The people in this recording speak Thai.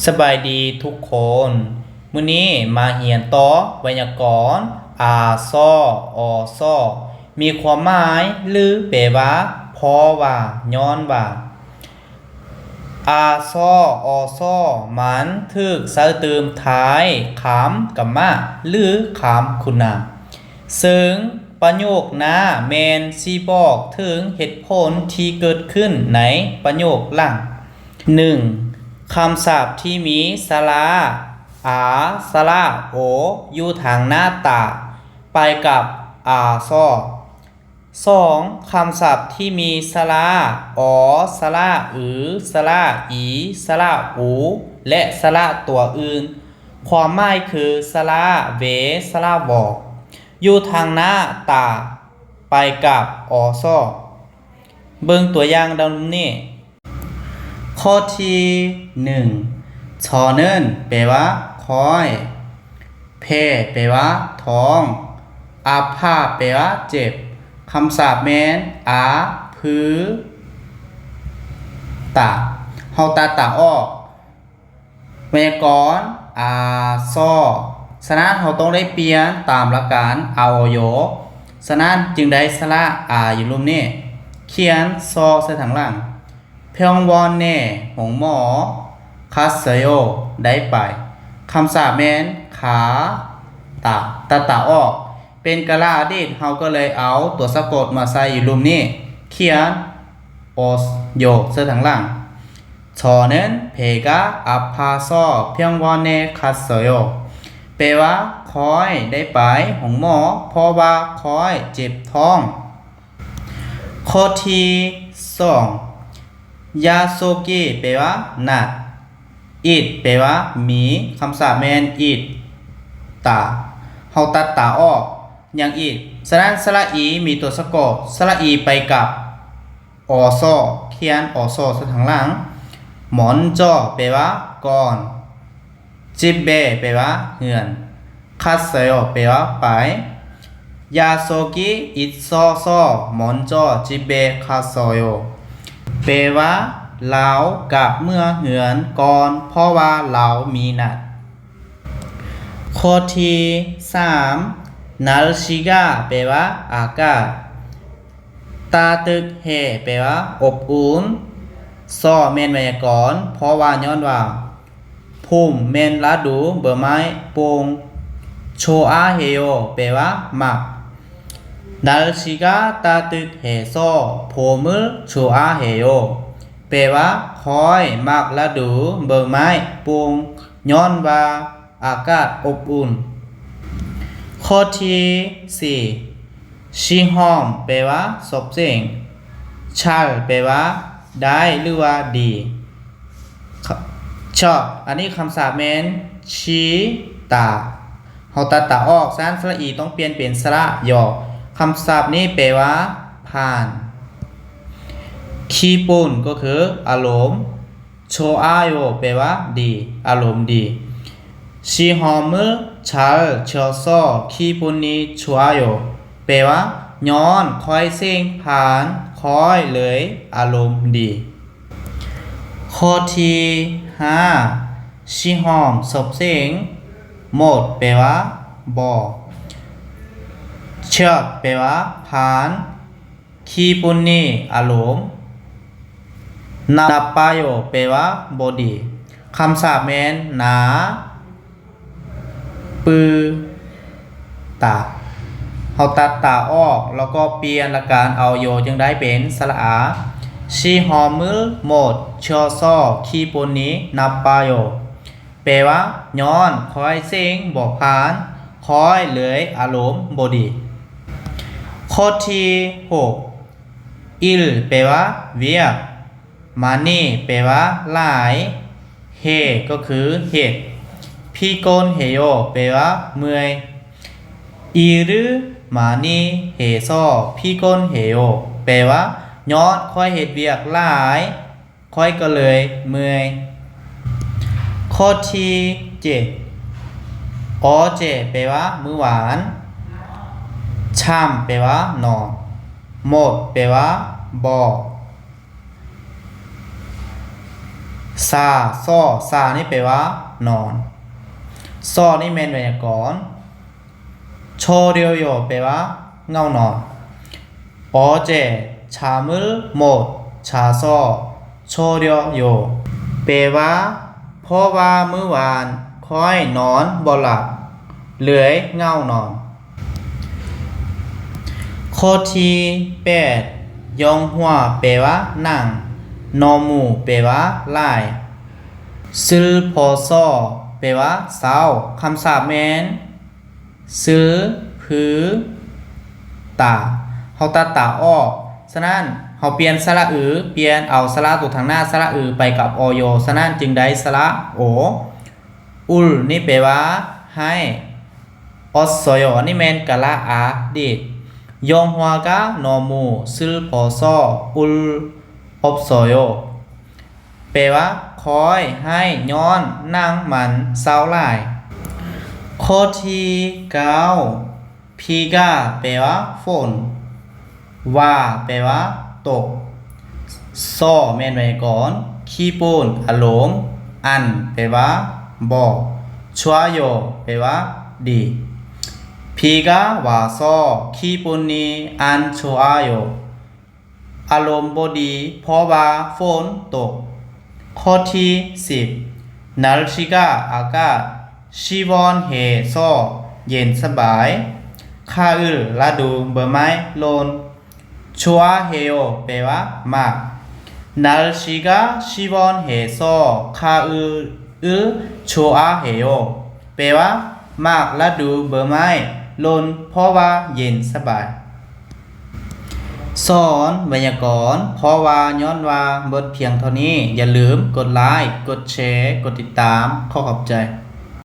สบายดีทุกคนมื้อนี้มาเรียนต่อไวยากรณ์อาซออซอมีความหมายหรือแปลว่าเพราะว่าย้อนว่าอาซออซอมันถูกใส่เติมท้ายคำกรรมะหรือคำคุณนามซึ่งประโยคหน้าแม่นสิบอกถึงเหตุผลที่เกิดขึ้นในประโยคหลัง 1. คำศัพท์ที่มีสระอาสระโออยู่ทางหน้าตาไปกับอาซอ 2. คำศัพท์ที่มีสระอสระสระอีสระอูและสระตัวอื่นความหมายคือสระเวสระบอกอยู่ทางหน้าตาไปกับอซอเบิ่งตัวอย่างดังนี้ข้อที่1ชอเนินแปลว่าคอยเพแปลว่าท้องอาภาแปลว่าเจ็บคำศัพท์แม่นอาพื้อตาเฮาตาออกไวยากรณ์อาซอฉะนั้นเราต้องได้เปลี่ยนตามหลักการอาโอยฉะนั้นจึงได้สระอาอยู่รูปนี้เขียนซอใส่ทางหลังเพียงวอนเน่หงหมอคัสเซโยได้ไปคำศัพท์แม่นขาตาออกเป็นกะลาอดีตเราก็เลยเอาตัวสะกดมาใส่อยู่รูปนี้เขียนโอโยใส่ทางหลัง저는 배가 아파서 병원에 갔어요. แปลว่าคอยได้ไปหงหมอเพราะว่าคอยเจ็บท้องข้อที่2ยาโซกิแปลว่าหนักอิดแปลว่ามีคำศัพท์แม่นอิดตาเฮาตัดตาออกอย่างอิดฉะนั้นสระอีมีตัวสะกดสระอีไปกับอซอเขียนอซอทางหลังหมอนจ่อแปลว่าก่อนจิบเบแปลว่าเหือนคัสเซโยแปลว่าไปยาโซกิอิซอซอหมอนจ่อจิบเบคัสเซโยแปลว่าเรากับเมื่อเหือนก่อนเพราะว่าเรามีนัดข้อที่3นาลชิกาแปลว่าอากาศตาตึกเฮแปลว่าอบอุ่นซอแม่นไวยากรณ์เพราะว่าย้อนว่าภูมิแม่นฤดูใบไม้โป่งโชอาเฮโยแปลว่ามัก날씨가 따뜻해서 봄을 좋아해요. แปลว่าคอยมักฤดูใบไม้โป่งย้อนว่าอากาศอบอุ่นข้อที่4ชิฮอมแปลว่าสบเสงชัลแปลว่าได้หรือว่าดีชอบอันนี้คำศัพท์แม่นชีตาเฮาตัดตาออกฉะนั้นสระอีต้องเปลี่ยนเป็นสระยอคำศัพท์นี้แปลว่าผ่านคีปุนก็คืออารมณ์โชอาโยแปลว่าดีอารมณ์ดีชีฮอมชัลเชอซอคีปุนนี้ชัวโยแปลว่าย้อนคอยเส้งผ่านคอยเลยอารมณ์ดีข้อที่5ชิฮอมศพเสียงหมดแปลว่าบอกเชือกแปลว่าผ่านคีปุนนี่อารมณ์นาปายโยแปลว่าบอดีคำศัพท์แม่นหนาปือตาเฮาตัดตาออกแล้วก็เปลี่ยนหลักการเอาโยจึงได้เป็นสระอาชีฮอมหมดเชอซอคีปุนนี้นาปายโยแปลว่าย้อนคอยเสียงบอกผ่านคอยเลยอารมณ์บอดีข้อที่6อิลแปลว่าเวียกมานี่แปลว่าหลายเฮก็คือเหตุพี่โกนเฮโยแปลว่าเมื่อยอีรึมานี่เฮซอพี่โกนเฮโยแปลว่าย้อนคอยเหตุเวียกหลายคอยก็เลยเมื่อยข้อที่7อเจแปลว่ามื้อหวานช่ำแปลว่านอนหมดแปลว่าบอก ซาซ้อซานี่แปลว่านอนซ้อนี่แม่นไวยากรณ์โชเรียวโยแปลว่าเงานอน어제 잠을 못 자서 초려요 แปลว่าเพราะว่าเมื่อวานค่อยนอนบ่หลับเลยเงานอนข้อที่8ยองหัวแปลว่านั่งนอมูแปลว่าลายซึลพอซอแปลว่าเศร้าคำศัพท์แม่นซื้อผือตาเฮาตัดตาออกฉะนั้นเฮาเปลี่ยนสระเปลี่ยนเอาสระตัวทางหน้าสระไปกับอโยฉะนั้นจึงได้สระโออุลนี่แปลว่าให้ออสโซโยนี่แม่นกะละอาดิดยองหัวกะนอมูซึลพอซออุลอบโซโยแปลว่าคอยให้ย้อนนั่งมันเศร้าหลายข้อที่9พีกาแปลว่าฝนว่าแปลว่าตกซ้อแม่นไว้ก่อนขี้ปูนอารมณ์อันแปลว่าบอกชัวโยแปลว่าดีพีกาว่าซ้อขี้ปูนนี้อันชัวโยอารมณ์บ่ดีเพราะว่าฝนตกข้อที่10날씨가 아까 시원 해서เย็นสบาย가을ฤดูใบไม้โลน좋아해요แปลว่ามาก날씨가 시원해서 가을을 좋아해요แปลว่ามากฤดูใบไม้โลนเพราะว่าเย็นสบายสอนไวยากรณ์เพราะว่าย้อนว่าเบิดเพียงเท่านี้อย่าลืมกดไลค์กดแชร์กดติดตามขอขอบใจ